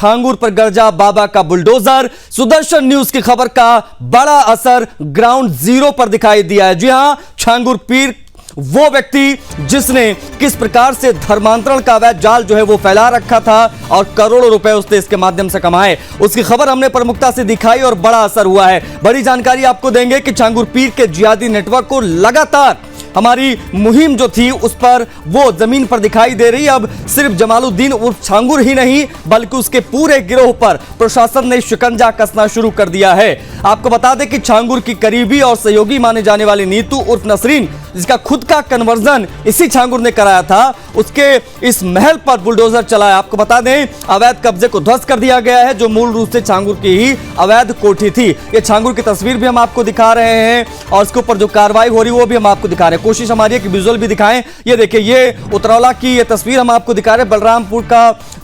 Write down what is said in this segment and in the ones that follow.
छांगुर पर गरजा बाबा का बुलडोजर। सुदर्शन न्यूज की खबर का बड़ा असर ग्राउंड जीरो पर दिखाई दिया है। जी हां, छांगुर पीर वो व्यक्ति जिसने किस प्रकार से धर्मांतरण का अवैध जाल जो है वो फैला रखा था और करोड़ों रुपए उसने इसके माध्यम से कमाए, उसकी खबर हमने प्रमुखता से दिखाई और बड़ा असर हुआ है। बड़ी जानकारी आपको देंगे कि छांगुर पीर के जिहादी नेटवर्क को लगातार हमारी मुहिम जो थी उस पर वो जमीन पर दिखाई दे रही। अब सिर्फ जमालुद्दीन उर्फ छांगुर ही नहीं बल्कि उसके पूरे गिरोह पर प्रशासन ने शिकंजा कसना शुरू कर दिया है। आपको बता दें कि छांगुर की करीबी और सहयोगी माने जाने वाली नीतू उर्फ नसरीन, जिसका खुद का कन्वर्जन इसी छांगुर ने कराया था, उसके इस महल पर बुलडोजर चलाया। आपको बता दें अवैध कब्जे को ध्वस्त कर दिया गया है जो मूल रूप से छांगुर की ही अवैध कोठी थी। ये छांगुर की तस्वीर भी हम आपको दिखा रहे हैं और इसके ऊपर जो कार्रवाई हो रही है वो भी हम आपको दिखा रहे हैं। कोशिश हमारी है कि विजुअल भी दिखाएं। ये देखिए, ये उतरौला की ये तस्वीर हम आपको दिखा रहे हैं।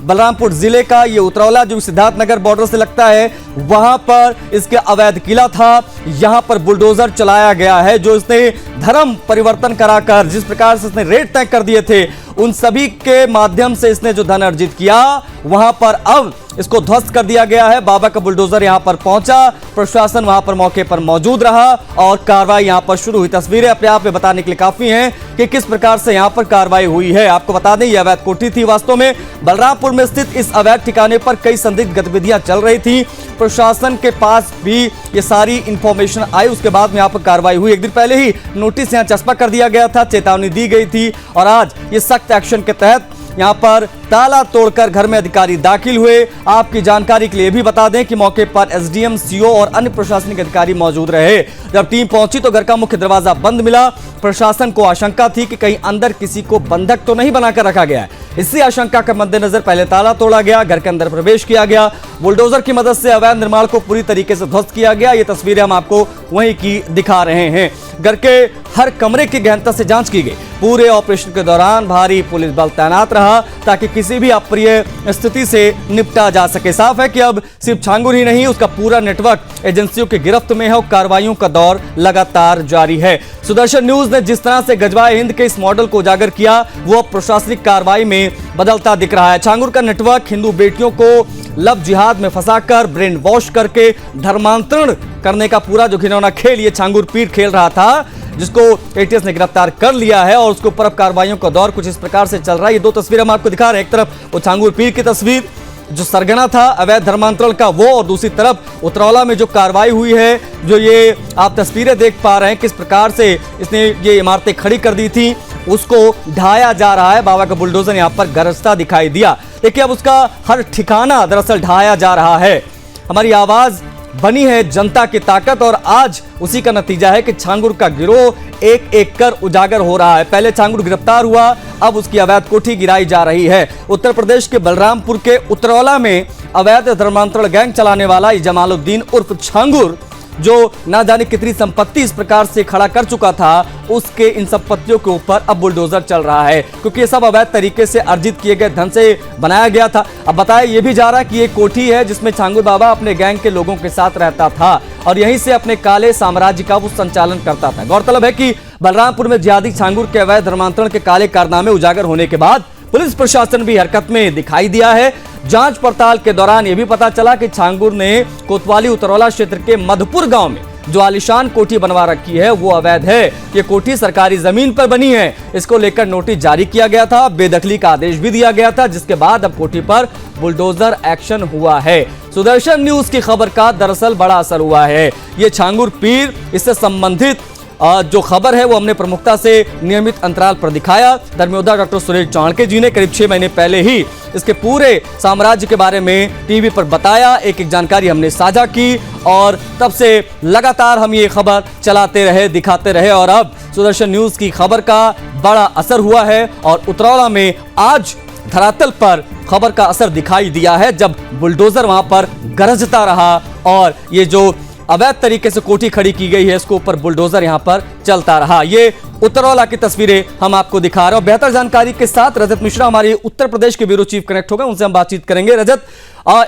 बलरामपुर जिले का ये उतरौला जो सिद्धार्थनगर बॉर्डर से लगता है, वहां पर इसके अवैध किला था। यहां पर बुलडोजर चलाया गया है जो इसने धर्म परिवर्तन कराकर जिस प्रकार से इसने रेट तय कर दिए थे उन सभी के माध्यम से इसने जो धन अर्जित किया वहां पर अब इसको ध्वस्त कर दिया गया है। बाबा का बुलडोजर यहां पर पहुंचा, प्रशासन वहां पर मौके पर मौजूद रहा और कार्रवाई यहां पर शुरू हुई। तस्वीरें अपने आप में बताने के लिए काफी हैं कि किस प्रकार से यहां पर कार्रवाई हुई है। आपको बता दें यह अवैध कोठी थी। वास्तव में बलरामपुर में स्थित इस अवैध ठिकाने पर कई संदिग्ध गतिविधियां चल रही थी। प्रशासन के पास भी ये सारी इंफॉर्मेशन आई, उसके बाद में यहां पर कार्रवाई हुई। एक दिन पहले ही नोटिस यहां चस्पा कर दिया गया था, चेतावनी दी गई थी और आज ये सख्त एक्शन के तहत यहां पर ताला तोड़कर घर में अधिकारी दाखिल हुए। आपकी जानकारी के लिए भी बता दें कि मौके पर एसडीएम, सीओ और अन्य प्रशासनिक अधिकारी मौजूद रहे। जब टीम पहुंची तो घर का मुख्य दरवाजा बंद मिला। प्रशासन को आशंका थी कि कहीं अंदर किसी को बंधक तो नहीं बनाकर रखा गया है। इसी आशंका के मद्देनजर पहले ताला तोड़ा गया, घर के अंदर प्रवेश किया गया, बुलडोजर की मदद से अवैध निर्माण को पूरी तरीके से ध्वस्त किया गया। ये तस्वीरें हम आपको वहीं की दिखा रहे हैं। घर के हर कमरे की गहनता से जांच की गई। पूरे ऑपरेशन के दौरान भारी पुलिस बल तैनात रहा ताकि किसी भी अप्रिय स्थिति से निपटा जा सके। साफ है कि अब सिर्फ छांगुर ही नहीं, उसका पूरा नेटवर्क एजेंसियों की गिरफ्त में है और कार्रवाइयों का दौर लगातार जारी है। सुदर्शन न्यूज ने जिस तरह से गजवाए हिंद के इस मॉडल को उजागर किया वो प्रशासनिक कार्रवाई में बदलता दिख रहा है। छांगुर का नेटवर्क हिंदू बेटियों को लव जिहाद में फंसाकर ब्रेन वॉश करके धर्मांतरण करने का पूरा जो घिनौना खेल ये छांगुर पीर खेल रहा था, जिसको एटीएस ने गिरफ्तार कर लिया है और उसके ऊपर अब कार्रवाइयों का दौर कुछ इस प्रकार से चल रहा है। ये दो तस्वीरें हम आपको दिखा रहे हैं। एक तरफ वो छांगुर पीर की तस्वीर जो सरगना था अवैध धर्मांतरण का वो, और दूसरी तरफ उतरौला में जो कार्रवाई हुई है, जो ये आप तस्वीरें देख पा रहे हैं किस प्रकार से इसने ये इमारतें खड़ी कर दी थी, उसको ढाया जा रहा है। बाबा का बुलडोजर यहाँ पर गरजता दिखाई दिया। देखिए अब उसका हर ठिकाना दरअसल ढाया जा रहा है। हमारी आवाज बनी है जनता की ताकत और आज उसी का नतीजा है कि छांगुर का गिरोह एक एक कर उजागर हो रहा है। पहले छांगुर गिरफ्तार हुआ, अब उसकी अवैध कोठी गिराई जा रही है। उत्तर प्रदेश के बलरामपुर के उतरौला में अवैध धर्मांतरण गैंग चलाने वाला जमालुद्दीन उर्फ छांगुर जो ना जाने कितनी संपत्ति इस प्रकार से खड़ा कर चुका था, उसके इन संपत्तियों के ऊपर अब बुलडोजर चल रहा है क्योंकि ये सब अवैध तरीके से अर्जित किए गए धन से बनाया गया था। अब बताया ये भी जा रहा है कि ये कोठी है जिसमें छांगुर बाबा अपने गैंग के लोगों के साथ रहता था और यहीं से अपने काले साम्राज्य का वो संचालन करता था। गौरतलब है कि बलरामपुर में जिहादी छांगुर के अवैध धर्मांतरण के काले कारनामे उजागर होने के बाद पुलिस प्रशासन भी हरकत में दिखाई दिया है। जांच पड़ताल के दौरान यह भी पता चला कि छांगुर ने कोतवाली उतरौला क्षेत्र के मधुपुर गांव में जो आलीशान कोठी बनवा रखी है वो अवैध है। ये कोठी सरकारी जमीन पर बनी है। इसको लेकर नोटिस जारी किया गया था, बेदखली का आदेश भी दिया गया था, जिसके बाद अब कोठी पर बुलडोजर एक्शन हुआ है। सुदर्शन न्यूज की खबर का दरअसल बड़ा असर हुआ है। ये छांगुर पीर, इससे संबंधित जो खबर है वो हमने प्रमुखता से नियमित अंतराल पर दिखाया। धर्मयोद्धा डॉक्टर सुरेश चाणके जी ने करीब 6 महीने पहले ही इसके पूरे साम्राज्य के बारे में टीवी पर बताया, एक एक जानकारी हमने साझा की और तब से लगातार हम ये खबर चलाते रहे, दिखाते रहे और अब सुदर्शन न्यूज की खबर का बड़ा असर हुआ है और उतरौला में आज धरातल पर खबर का असर दिखाई दिया है जब बुलडोजर वहां पर गरजता रहा और ये जो अवैध तरीके से कोठी खड़ी की गई है इसके ऊपर बुलडोजर यहां पर चलता रहा। ये उतरौला की तस्वीरें हम आपको दिखा रहे हैं और बेहतर जानकारी के साथ रजत मिश्रा हमारे उत्तर प्रदेश के ब्यूरो चीफ कनेक्ट हो गए, उनसे हम बातचीत करेंगे। रजत,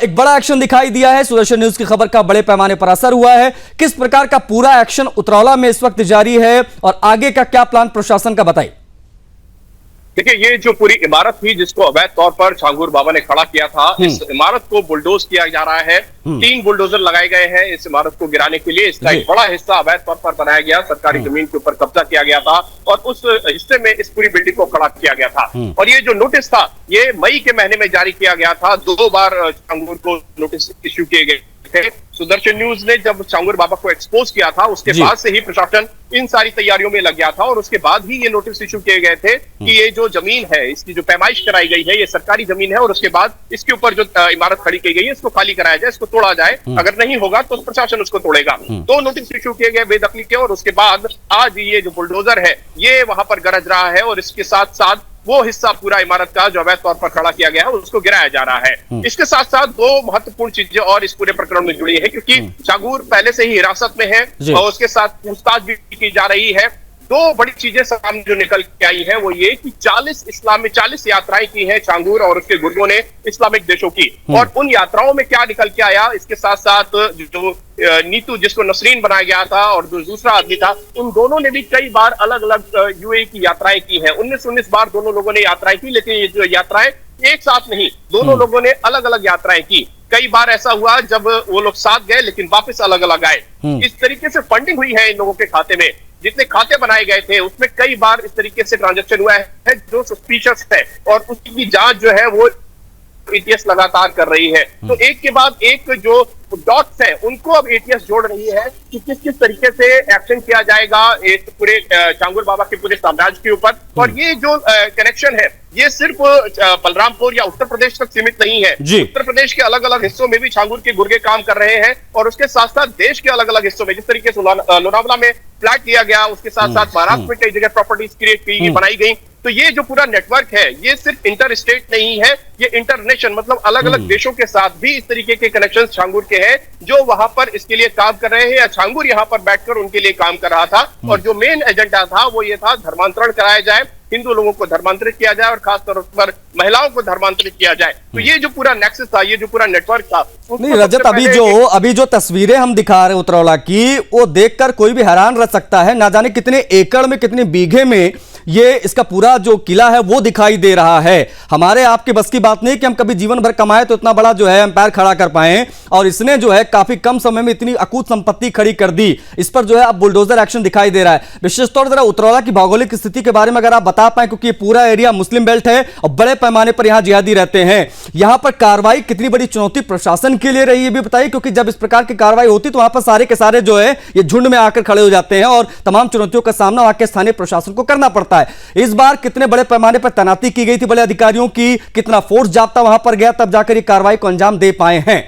एक बड़ा एक्शन दिखाई दिया है, सुदर्शन न्यूज की खबर का बड़े पैमाने पर असर हुआ है। किस प्रकार का पूरा एक्शन उतरौला में इस वक्त जारी है और आगे का क्या प्लान प्रशासन का बताइए। देखिए, ये जो पूरी इमारत थी जिसको अवैध तौर पर छांगुर बाबा ने खड़ा किया था, इस इमारत को बुलडोज किया जा रहा है। 3 बुलडोजर लगाए गए हैं इस इमारत को गिराने के लिए। इसका एक बड़ा हिस्सा अवैध तौर पर बनाया गया, सरकारी जमीन के ऊपर कब्जा किया गया था और उस हिस्से में इस पूरी बिल्डिंग को खड़ा किया गया था। और ये जो नोटिस था, ये मई के महीने में जारी किया गया था। 2 बार छांगुर को नोटिस इश्यू किए गए थे। सुदर्शन न्यूज ने जब छांगुर बाबा को एक्सपोज किया था, उसके बाद से ही प्रशासन इन सारी तैयारियों में लग गया था और उसके बाद ही ये नोटिस इशू किए गए थे कि ये जो जमीन है, इसकी जो पैमाइश कराई गई है, ये सरकारी जमीन है और उसके बाद इसके ऊपर जो इमारत खड़ी की गई है, इसको खाली कराया जाए, इसको तोड़ा जाए। अगर नहीं होगा तो प्रशासन उसको तोड़ेगा। 2 नोटिस इशू किए गए बेदखली के और उसके बाद आज ये जो बुलडोजर है, ये वहां पर गरज रहा है और इसके साथ साथ वो हिस्सा पूरा इमारत का जो अवैध तौर पर खड़ा किया गया है, उसको गिराया जा रहा है। इसके साथ साथ 2 महत्वपूर्ण चीजें और इस पूरे प्रकरण में जुड़ी है, क्योंकि छांगुर पहले से ही हिरासत में है और उसके साथ पूछताछ भी की जा रही है। 2 बड़ी चीजें सामने जो निकल के आई है वो ये कि 40 यात्राएं की है छांगुर और उसके गुर्गों ने इस्लामिक देशों की, और उन यात्राओं में क्या निकल के आया, इसके साथ साथ जो नीतू जिसको नसरीन बनाया गया था और जो दूसरा आदमी था, उन दोनों ने भी कई बार अलग अलग यूएई की यात्राएं की है। 19 बार दोनों लोगों ने यात्राएं की, लेकिन ये जो यात्राएं एक साथ नहीं, दोनों लोगों ने अलग अलग यात्राएं की। कई बार ऐसा हुआ जब वो लोग साथ गए लेकिन वापस अलग अलग आए। इस तरीके से फंडिंग हुई है इन लोगों के खाते में। जितने खाते बनाए गए थे उसमें कई बार इस तरीके से ट्रांजैक्शन हुआ है जो सस्पिशियस है और उसकी जांच जो है वो एटीएस लगातार कर रही है। तो एक के बाद एक जो डॉट्स है उनको अब एटीएस जोड़ रही है कि किस किस तरीके से एक्शन किया जाएगा इस पूरे छांगुर बाबा के पूरे साम्राज्य के ऊपर। और ये जो कनेक्शन है, ये सिर्फ बलरामपुर या उत्तर प्रदेश तक सीमित नहीं है। उत्तर प्रदेश के अलग अलग हिस्सों में भी छांगुर के गुर्गे काम कर रहे हैं और उसके साथ साथ देश के अलग अलग हिस्सों में, जिस तरीके से लोनावला में फ्लैट लिया गया, उसके साथ साथ महाराष्ट्र में कई जगह प्रॉपर्टीज क्रिएट की बनाई गई। तो ये जो पूरा नेटवर्क है, ये सिर्फ इंटर स्टेट नहीं है, ये इंटरनेशनल, मतलब अलग अलग देशों के साथ भी इस तरीके के कनेक्शन छांगुर के हैं जो वहां पर इसके लिए काम कर रहे हैं या छांगुर यहां पर बैठकर उनके लिए काम कर रहा था। और जो मेन एजेंडा था वो ये था, धर्मांतरण कराया जाए, हिंदू लोगों को धर्मांतरित किया जाए और खासतौर पर महिलाओं को धर्मांतरित किया जाए। तो ये जो पूरा नेक्सस था, ये जो पूरा नेटवर्क था। नहीं रजत, अभी जो तस्वीरें हम दिखा रहे हैं उतरौला की, वो देखकर कोई भी हैरान रह सकता है। ना जाने कितने एकड़ में, कितने बीघे में ये इसका पूरा जो किला है वो दिखाई दे रहा है। हमारे आपके बस की बात नहीं कि हम कभी जीवन भर कमाए तो इतना बड़ा जो है एम्पायर खड़ा कर पाए, और इसने जो है काफी कम समय में इतनी अकूत संपत्ति खड़ी कर दी। इस पर जो है अब बुलडोजर एक्शन दिखाई दे रहा है। विशेष तौर जरा उतरौला की भौगोलिक स्थिति के बारे में अगर आप बता पाए, क्योंकि ये पूरा एरिया मुस्लिम बेल्ट है और बड़े पैमाने पर यहाँ जिहादी रहते हैं। यहाँ पर कार्रवाई कितनी बड़ी चुनौती प्रशासन के लिए रही है भी बताइए, क्योंकि जब इस प्रकार की कार्रवाई होती तो वहां पर सारे के सारे जो है ये झुंड में आकर खड़े हो जाते हैं और तमाम चुनौतियों का सामना वहां के स्थानीय प्रशासन को करना पड़ता है। इस बार कितने बड़े पैमाने पर तैनाती की गई थी बड़े अधिकारियों की, कितना फोर्स जाब्ता वहां पर गया तब जाकर ये कार्रवाई को अंजाम दे पाए हैं?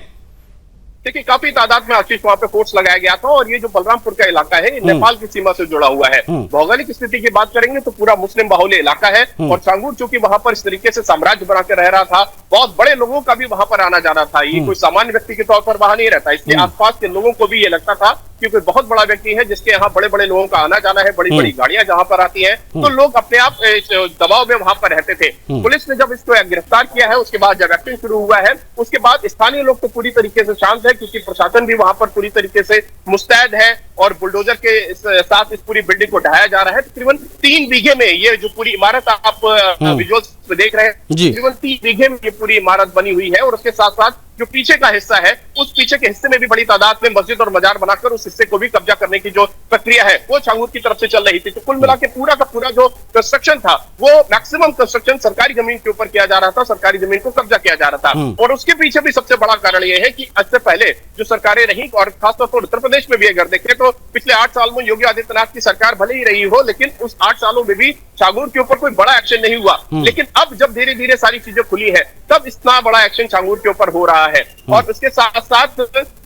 देखिए, काफी तादाद में आशीष वहां पे फोर्स लगाया गया था और ये जो बलरामपुर का इलाका है, ये नेपाल की सीमा से जुड़ा हुआ है। भौगोलिक स्थिति की बात करेंगे तो पूरा मुस्लिम बाहुल्य इलाका है और छांगुर चूंकि वहां पर इस तरीके से साम्राज्य बना के रह रहा था, बहुत बड़े लोगों का भी वहां पर आना जाना था। ये कोई सामान्य व्यक्ति के तौर पर वहां नहीं रहता, इसके आसपास के लोगों को भी ये लगता था कि कोई बहुत बड़ा व्यक्ति है जिसके यहाँ बड़े बड़े लोगों का आना जाना है, बड़ी बड़ी गाड़ियां जहां पर आती हैं, तो लोग अपने आप दबाव में वहां पर रहते थे। पुलिस ने जब इसको गिरफ्तार किया है, उसके बाद जब एक्शन शुरू हुआ है, उसके बाद स्थानीय लोग तो पूरी तरीके से शांत है, क्योंकि प्रशासन भी वहां पर पूरी तरीके से मुस्तैद है और बुलडोजर के साथ इस पूरी बिल्डिंग को ढाया जा रहा है। तकरीबन 3 बीघे में ये जो पूरी इमारत आप विजुअल्स में देख रहे हैं, तकरीबन 3 बीघे में ये पूरी इमारत बनी हुई है और उसके साथ साथ जो पीछे का हिस्सा है, उस पीछे के हिस्से में भी बड़ी तादाद में मस्जिद और मजार बनाकर उस हिस्से को भी कब्जा करने की जो प्रक्रिया है वो छांगुर की तरफ से चल रही थी। तो कुल मिला के पूरा का पूरा जो कंस्ट्रक्शन था, वो मैक्सिमम कंस्ट्रक्शन सरकारी जमीन के ऊपर किया जा रहा था, सरकारी जमीन को कब्जा किया जा रहा था। और उसके पीछे भी सबसे बड़ा कारण यह है कि इससे पहले जो सरकारें रही, और खासतौर पर उत्तर प्रदेश में भी अगर देखें तो पिछले 8 साल में योगी आदित्यनाथ की सरकार भले ही रही हो, लेकिन उस 8 सालों में भी छांगुर के ऊपर कोई बड़ा एक्शन नहीं हुआ। लेकिन अब जब धीरे धीरे सारी चीजें खुली है, तब इतना बड़ा एक्शन छांगुर के ऊपर हो रहा है। और इसके साथ साथ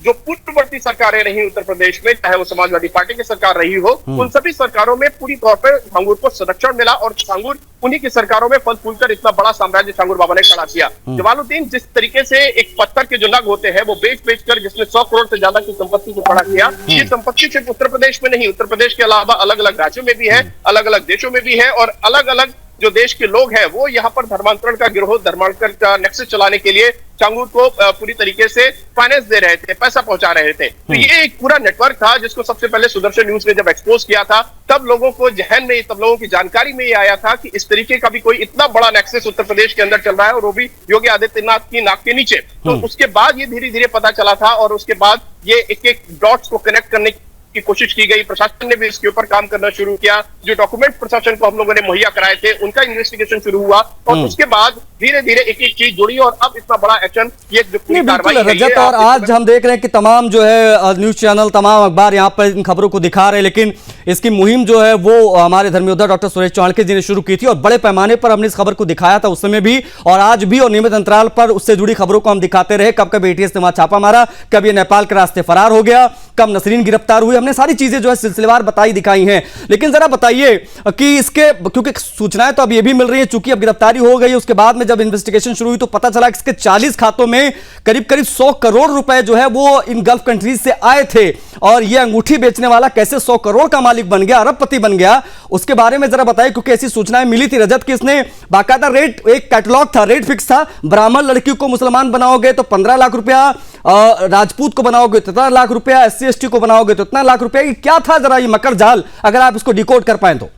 जो पूर्ववर्ती सरकारें रही उत्तर प्रदेश में, चाहे वो समाजवादी पार्टी की सरकार रही हो, उन सभी सरकारों में पूरी तौर पर छांगुर को संरक्षण मिला और छांगुर उन्हीं की सरकारों में फल फूलकर इतना बड़ा साम्राज्य छांगुर बाबा ने खड़ा किया। जमालुद्दीन जिस तरीके से एक पत्थर के जो नग होते हैं वो बेच कर जिसने 100 करोड़ से ज्यादा की संपत्ति को खड़ा किया, ये संपत्ति सिर्फ उत्तर प्रदेश में नहीं, उत्तर प्रदेश के अलावा अलग अलग राज्यों में भी है, अलग अलग देशों में भी है और अलग अलग जो देश के लोग हैं वो यहाँ पर धर्मांतरण का गिरोह, धर्मांतरण का नेक्सस चलाने के लिए चांगुर को पूरी तरीके से फाइनेंस दे रहे थे, पैसा पहुंचा रहे थे। तो ये एक पूरा नेटवर्क था जिसको सबसे पहले सुदर्शन न्यूज ने जब एक्सपोज किया था, तब लोगों को जहन में, तब लोगों की जानकारी में ये आया था कि इस तरीके का भी कोई इतना बड़ा नेक्सस उत्तर प्रदेश के अंदर चल रहा है, और वो भी योगी आदित्यनाथ की नाक के नीचे। तो उसके बाद ये धीरे धीरे पता चला था, और उसके बाद ये एक एक डॉट्स को कनेक्ट करने की कोशिश की गई। प्रशासन ने भी इसके ऊपर काम करना शुरू किया। जो डॉक्यूमेंट प्रशासन को हम लोगों ने मुहैया कराए थे, उनका इन्वेस्टिगेशन शुरू हुआ, और उसके बाद धीरे धीरे एक एक चीज जुड़ी, और अब इतना बड़ा एक्शन, ये जो पूरी कार्रवाई है, रजत, और आज हम देख रहे हैं कि तमाम जो है न्यूज चैनल, तमाम अखबार यहाँ पर इन खबरों को दिखा रहे हैं, लेकिन इसकी मुहिम जो है वो हमारे धर्मयोद्धा डॉक्टर सुरेश चाणक्य जी ने शुरू की थी, और बड़े पैमाने पर हमने इस खबर को दिखाया था उस समय भी, और आज भी, और नियमित अंतराल पर उससे जुड़ी खबरों को हम दिखाते रहे। कब कब एटीएस ने वहां छापा मारा, कब ये नेपाल के रास्ते फरार हो गया, कब नसरीन गिरफ्तार हुई, हमने सारी चीजें जो है सिलसिलेवार बताई दिखाई हैं। लेकिन जरा बताइए कि इसके, क्योंकि सूचनाएं तो अब ये भी मिल रही है, चूंकि अब गिरफ्तारी हो गई, उसके बाद में जब इन्वेस्टिगेशन शुरू हुई तो पता चला कि इसके 40 खातों में करीब करीब 100 करोड़ रुपए जो है वो इन गल्फ कंट्रीज से आए थे, और ये अंगूठी बेचने वाला कैसे 100 करोड़ का मालिक बन गया, अरबपति बन गया, उसके बारे में जरा बताइए। क्योंकि ऐसी सूचनाएं मिली थी रजत कि इसने बाकायदा रेट, एक कैटलॉग था, रेट फिक्स था, ब्राह्मण लड़की को मुसलमान बनाओगे तो 15 लाख रुपया, राजपूत को बनाओगे तो 17 लाख रुपया, SC ST को बनाओगे तो इतना लाख रुपया। क्या था जरा ये मकर जाल, अगर आप इसको डिकोड कर पाए तो?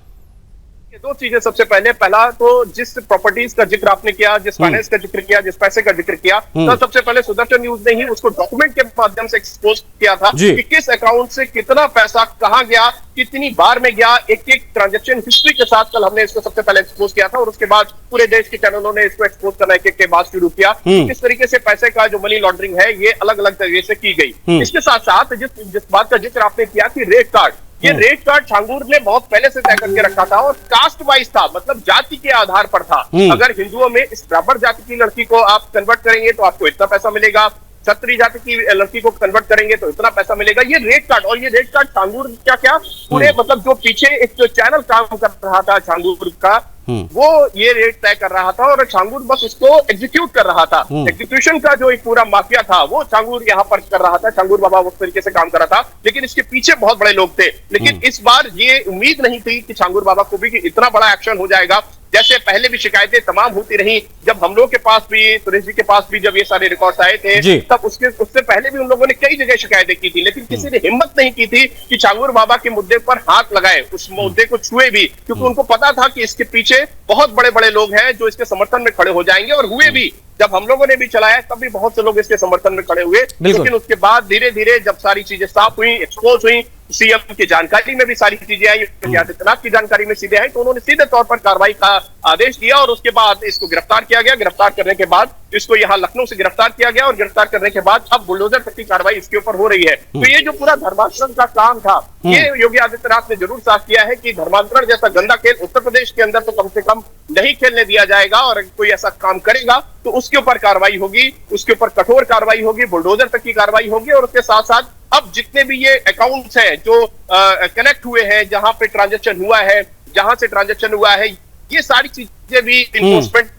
दो चीजें, सबसे पहले, पहला तो जिस प्रॉपर्टीज का जिक्र आपने किया, जिस फाइनेंस का जिक्र किया, जिस पैसे का जिक्र किया, तो सबसे पहले सुदर्शन न्यूज ने ही उसको डॉक्यूमेंट के माध्यम से एक्सपोज किया था कि किस अकाउंट से कितना पैसा कहां गया, कितनी बार में गया, एक एक ट्रांजैक्शन हिस्ट्री के साथ कल हमने इसको सबसे पहले एक्सपोज किया था, और उसके बाद पूरे देश के चैनलों ने इसको एक्सपोज करना एक एक के बाद शुरू किया। किस तरीके से पैसे का जो मनी लॉन्ड्रिंग है ये अलग अलग तरीके से की गई। इसके साथ साथ जिस बात का जिक्र आपने किया कि रेट कार्ड, ये रेट कार्ड छांगुर ने बहुत पहले से तय करके रखा था, और कास्ट वाइज था, मतलब जाति के आधार पर था। अगर हिंदुओं में इस ब्राह्मण जाति की लड़की को आप कन्वर्ट करेंगे तो आपको इतना पैसा मिलेगा, क्षत्रिय जाति की लड़की को कन्वर्ट करेंगे तो इतना पैसा मिलेगा। ये रेट कार्ड, और ये रेट कार्ड छांगुर क्या क्या पूरे, मतलब जो पीछे एक जो चैनल काम कर रहा था छांगुर का, वो ये रेट तय कर रहा था, और छांगुर बस उसको एग्जीक्यूट कर रहा था। एग्जीक्यूशन का जो एक पूरा माफिया था वो छांगुर यहाँ पर कर रहा था। छांगुर बाबा उस तरीके से काम कर रहा था, लेकिन इसके पीछे बहुत बड़े लोग थे। लेकिन इस बार ये उम्मीद नहीं थी कि छांगुर बाबा को भी कि इतना बड़ा एक्शन हो जाएगा। जैसे पहले भी शिकायतें तमाम होती रही, जब हम लोग के पास भी, सुरेश जी के पास भी जब ये सारे रिकॉर्ड्स आए थे, तब उससे पहले भी उन लोगों ने कई जगह शिकायतें की थी, लेकिन किसी ने हिम्मत नहीं की थी कि छांगुर बाबा के मुद्दे पर हाथ लगाए, उस मुद्दे को छुए भी, क्योंकि उनको पता था कि इसके पीछे बहुत बड़े बड़े लोग हैं जो इसके समर्थन में खड़े हो जाएंगे, और हुए भी। जब हम लोगों ने भी चलाया तब भी बहुत से लोग इसके समर्थन में खड़े हुए, लेकिन उसके बाद धीरे धीरे जब सारी चीजें साफ हुई, एक्सपोज हुई, सीएम की जानकारी में भी सारी चीजें आई, योगी आदित्यनाथ की जानकारी में सीधे आई, तो उन्होंने सीधे तौर पर कार्रवाई का आदेश दिया, और उसके बाद इसको गिरफ्तार किया गया। गिरफ्तार करने के बाद इसको यहाँ लखनऊ से गिरफ्तार किया गया, और गिरफ्तार करने के बाद अब बुलडोजर तक की कार्रवाई इसके ऊपर हो रही है। तो ये जो पूरा धर्मांतरण का काम था, ये योगी आदित्यनाथ ने जरूर साफ किया है कि धर्मांतरण जैसा गंदा खेल उत्तर प्रदेश के अंदर तो कम से कम नहीं खेलने दिया जाएगा, और कोई ऐसा काम करेगा तो उसके ऊपर कार्रवाई होगी, उसके ऊपर कठोर कार्रवाई होगी, बुलडोजर तक की कार्रवाई होगी। और उसके साथ साथ अब जितने भी ये अकाउंट्स हैं जो कनेक्ट हुए हैं, जहां पे ट्रांजैक्शन हुआ है, जहां से ट्रांजैक्शन हुआ है, ये सारी चीजें भी इन्फोर्समेंट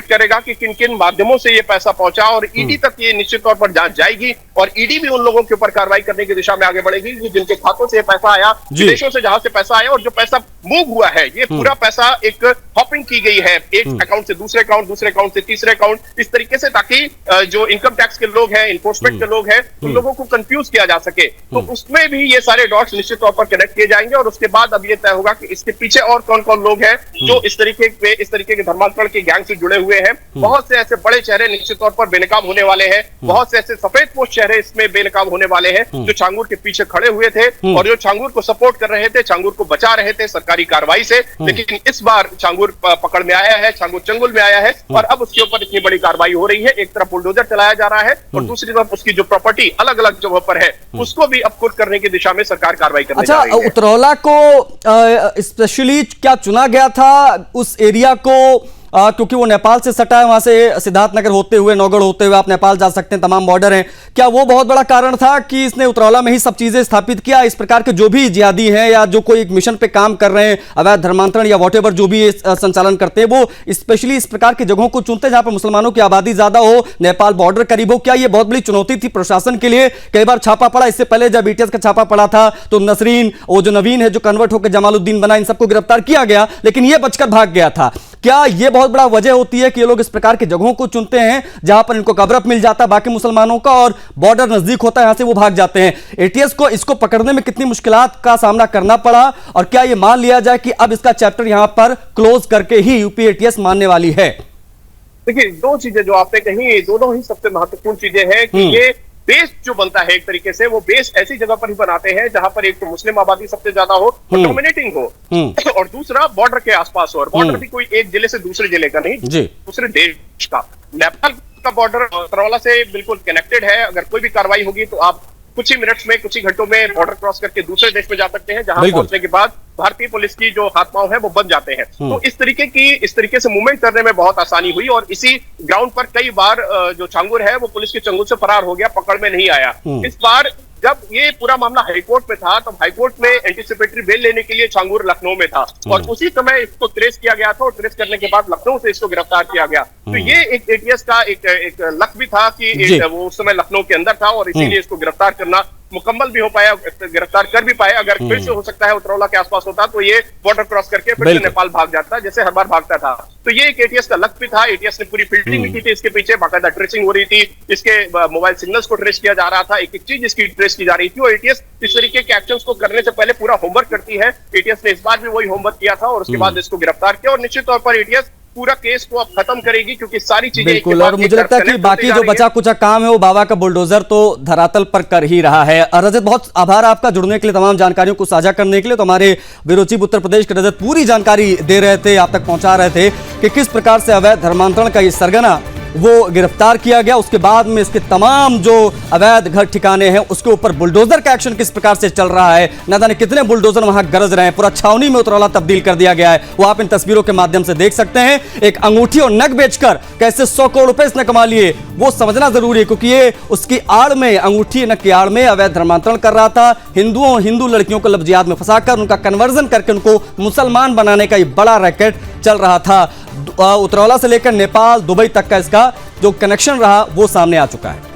करेगा कि किन किन माध्यमों से ये पैसा पहुंचा, और ईडी तक ये निश्चित तौर पर जांच जाएगी, और ईडी भी उन लोगों के ऊपर कार्रवाई करने की दिशा में आगे बढ़ेगी जिनके खातों से पैसा आया, विदेशों से जहां से पैसा आया, और जो पैसा मूव हुआ है, ये पूरा पैसा एक हॉपिंग की गई है, एक अकाउंट से दूसरे अकाउंट, दूसरे अकाउंट से तीसरे अकाउंट, इस तरीके से, ताकि जो इनकम टैक्स के लोग हैं, इन्फोर्समेंट के लोग हैं, उन लोगों को कंफ्यूज किया जा सके। तो उसमें भी ये सारे डॉट्स निश्चित तौर पर कनेक्ट किए जाएंगे, और उसके बाद अब ये तय होगा कि इसके पीछे और कौन कौन लोग हैं जो इस तरीके के धर्मांतरण के गैंग से जुड़े हुए हैं। बहुत से ऐसे बड़े चेहरे निश्चित तौर पर बेनकाब होने वाले हैं, बहुत से ऐसे सफेद पोश चेहरे इसमें बेनकाब होने वाले हैं जो छांगुर के पीछे खड़े हुए थे, और जो छांगुर को सपोर्ट कर रहे थे, छांगुर को बचा रहे थे सरकारी कार्रवाई से। लेकिन इस बार छांगुर पकड़ में आया है, छांगुर चंगुल में आया है, और अब उसके ऊपर इतनी बड़ी कार्रवाई हो रही है। एक तरफ बुलडोजर चलाया जा रहा है, और दूसरी तरफ उसकी जो प्रॉपर्टी अलग अलग जगहों पर है, उसको भी अपकुर्ट करने की दिशा में सरकार कार्रवाई करने जा रही है। उतरौला को स्पेशली क्या चुना गया था उस एरिया को क्योंकि वो नेपाल से सटा है, वहां से सिद्धार्थनगर होते हुए, नौगढ़ होते हुए आप नेपाल जा सकते हैं, तमाम बॉर्डर हैं। क्या वो बहुत बड़ा कारण था कि इसने उतरौला में ही सब चीजें स्थापित किया? इस प्रकार के जो भी जिहादी हैं या जो कोई एक मिशन पे काम कर रहे हैं, अवैध धर्मांतरण या वॉटेवर जो भी संचालन करते हैं, वो स्पेशली इस प्रकार की जगहों को चुनते हैं जहां पर मुसलमानों की आबादी ज्यादा हो, नेपाल बॉर्डर करीब हो। क्या ये बहुत बड़ी चुनौती थी प्रशासन के लिए? कई बार छापा पड़ा, इससे पहले जब एटीएस का छापा पड़ा था तो नसरीन, वो जो नवीन है जो कन्वर्ट होकर जमालुद्दीन बना, इन सबको गिरफ्तार किया गया, लेकिन ये बचकर भाग गया था। क्या यह बहुत बड़ा वजह होती है कि ये लोग इस प्रकार की जगहों को चुनते हैं जहां पर इनको कवरअप मिल जाता है बाकी मुसलमानों का और बॉर्डर नजदीक होता है, यहां से वो भाग जाते हैं? एटीएस को इसको पकड़ने में कितनी मुश्किलात का सामना करना पड़ा और क्या यह मान लिया जाए कि अब इसका चैप्टर यहां पर क्लोज करके ही यूपी एटीएस मानने वाली है? देखिए, दो चीजें जो आपने कही, दोनों ही सबसे महत्वपूर्ण चीजें हैं कि ये बेस जो बनता है एक तरीके से, वो बेस ऐसी जगह पर ही बनाते हैं जहां पर एक तो मुस्लिम आबादी सबसे ज्यादा हो और डोमिनेटिंग हो, और दूसरा बॉर्डर के आसपास हो। और बॉर्डर भी कोई एक जिले से दूसरे जिले का नहीं, दूसरे देश का। नेपाल का बॉर्डर उतरौला से बिल्कुल कनेक्टेड है। अगर कोई भी कार्रवाई होगी तो आप कुछ ही मिनट्स में, कुछ ही घंटों में बॉर्डर क्रॉस करके दूसरे देश में जा सकते हैं, जहां पहुंचने के बाद भारतीय पुलिस की जो हाथ पांव है वो बन जाते हैं। तो इस तरीके से मूवमेंट करने में बहुत आसानी हुई और इसी ग्राउंड पर कई बार जो छांगुर है वो पुलिस के चंगुल से फरार हो गया, पकड़ में नहीं आया। इस बार जब ये पूरा मामला हाईकोर्ट में था तो हाईकोर्ट में एंटीसिपेटरी बेल लेने के लिए छांगुर लखनऊ में था और उसी समय इसको ट्रेस किया गया था और ट्रेस करने के बाद लखनऊ से इसको गिरफ्तार किया गया। तो ये एक एटीएस का एक लक भी था कि वो उस समय लखनऊ के अंदर था और इसीलिए इसको गिरफ्तार करना मुकम्मल भी हो पाया, गिरफ्तार कर भी पाए। अगर फिर से हो सकता है उतरौला के आसपास होता तो ये बॉर्डर क्रॉस करके फिर से नेपाल भाग जाता, जैसे हर बार भागता था। तो ये एक एटीएस का लक भी था। एटीएस ने पूरी फील्डिंग भी की थी इसके पीछे, बाकायदा ट्रेसिंग हो रही थी, इसके मोबाइल सिग्नल्स को ट्रेस किया जा रहा था, एक एक चीज इसकी ट्रेस की जा रही थी। और एटीएस इस तरीके के एक्शंस को करने से पहले पूरा होमवर्क करती है। एटीएस ने इस बार भी वही होमवर्क किया था और उसके बाद इसको गिरफ्तार किया और निश्चित तौर पर एटीएस पूरा केस को अब खत्म करेगी क्योंकि सारी चीजें बिल्कुल। और मुझे लगता है कि बाकी जो बचा कुचा काम है वो बाबा का बुलडोजर तो धरातल पर कर ही रहा है। रजत, बहुत आभार आपका जुड़ने के लिए, तमाम जानकारियों को साझा करने के लिए। तो हमारे ब्यूरो चीफ उत्तर प्रदेश के रजत पूरी जानकारी दे रहे थे, आप तक पहुंचा रहे थे कि किस प्रकार से अवैध धर्मांतरण का ये सरगना वो गिरफ्तार किया गया, उसके बाद में इसके तमाम जो अवैध घर ठिकाने हैं उसके ऊपर बुलडोजर का एक्शन किस प्रकार से चल रहा है, न जाने कितने बुलडोजर वहां गरज रहे हैं, पूरा छावनी में उतरौला तब्दील कर दिया गया है। वो आप इन तस्वीरों के माध्यम से देख सकते हैं। एक अंगूठी और नग बेचकर कैसे 100 करोड़ रुपए इसने कमा लिए वो समझना जरूरी है, क्योंकि ये उसकी आड़ में, अंगूठी नग की आड़ में अवैध धर्मांतरण कर रहा था। हिंदू लड़कियों को लव जिहाद में फंसाकर उनका कन्वर्जन करके उनको मुसलमान बनाने का ये बड़ा रैकेट चल रहा था। उतरौला से लेकर नेपाल, दुबई तक का इसका जो कनेक्शन रहा वो सामने आ चुका है।